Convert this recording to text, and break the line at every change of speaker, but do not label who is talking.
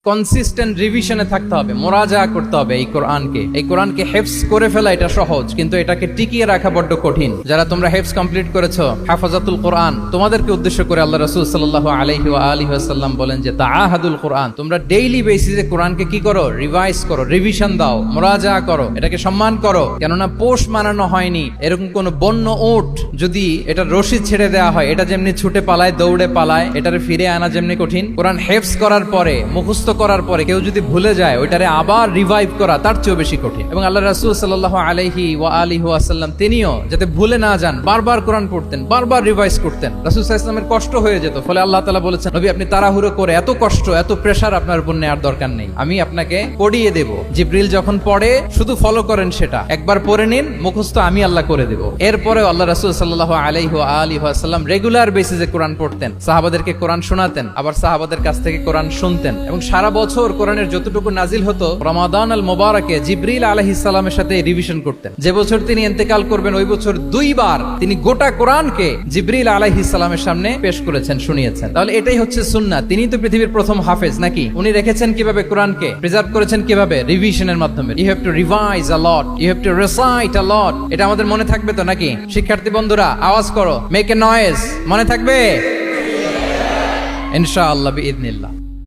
Consistent রিভিশনে থাকতে হবে, মোরাজা করতে হবে এই কোরআনকে হেফজ করে ফেলা এটা সহজ, কিন্তু এটাকে টিকিয়ে রাখা বড্ড কঠিন। যারা তোমরা হেফজ কমপ্লিট করেছো, হাফাজাতুল কোরআন, তোমাদেরকে উদ্দেশ্য করে আল্লাহ রাসূল সাল্লাল্লাহু আলাইহি ওয়া আলিহি ওয়াসাল্লাম বলেন যে তাআহাদুল কোরআন, তোমরা ডেইলি বেসিসে কোরআনকে কি করো? রিভাইজ করো, রিভিশন দাও, মোরাজা করো, এটাকে সম্মান করো। কেননা পোষ মানানো হয়নি এরকম কোন বন্য উট যদি এটা রশি ছেড়ে দেওয়া হয়, এটা যেমনি ছুটে পালায়, দৌড়ে পালায়, এটারে ফিরে আনা যেমনি কঠিন, কোরআন হেফজ করার পরে, মুখস্থ করার পরে কেউ যদি ভুলে যায়, ওইটারে আবার রিভাইভ করা তার চেয়েও বেশি কঠিন। এবং আল্লাহ রাসূল সাল্লাল্লাহু আলাইহি ওয়া আলিহি ওয়াসাল্লাম তিনিও যাতে ভুলে না যান বারবার কোরআন পড়তেন, বারবার রিভাইজ করতেন। রাসূল সাল্লাল্লাহু আলাইহি ওয়াসাল্লামের কষ্ট হয়ে যেত, ফলে আল্লাহ তাআলা বলেছেন, নবী আপনি তাড়াহুড়ো করে এত কষ্ট, এত প্রেসার আপনার উপর নেওয়ার দরকার নেই, আমি আপনাকে পড়িয়ে দেব। জিবরিল যখন পড়ে শুধু ফলো করেন, সেটা একবার পড়ে নিন, মুখস্থ আমি আল্লাহ করে দেব। এরপরেও আল্লাহ রাসূল সাল্লাল্লাহু আলাইহি ওয়া আলিহি ওয়াসাল্লাম রেগুলার বেসিসে কোরআন পড়তেন, সাহাবাদেরকে কোরআন শোনাতেন, আবার সাহাবাদের কাছ থেকে কোরআন শুনতেন। এবং সারা বছর কোরআনের যতটুকু নাজিল হতো, রমাদান আল মুবারাকে জিবরিল আলাইহিস সালামের সাথে রিভিশন করতেন। যে বছর তিনি ইন্তেকাল করবেন, ওই বছর দুইবার তিনি গোটা কোরআনকে জিবরিল আলাইহিস সালামের সামনে পেশ করেছেন, শুনিয়েছেন। তাহলে এটাই হচ্ছে সুন্নাহ। তিনি তো পৃথিবীর প্রথম হাফেজ নাকি? উনি রেখেছেন কিভাবে কোরআনকে? প্রিজার্ভ করেছেন কিভাবে? রিভিশনের মাধ্যমে। You have to revise a lot, you have to recite a lot. এটা আমাদের মনে থাকবে তো নাকি? শিক্ষার্থী বন্ধুরা আওয়াজ করো, মেক এ নয়েজ। মনে থাকবে ইনশাআল্লাহ বিইذنিল্লাহ।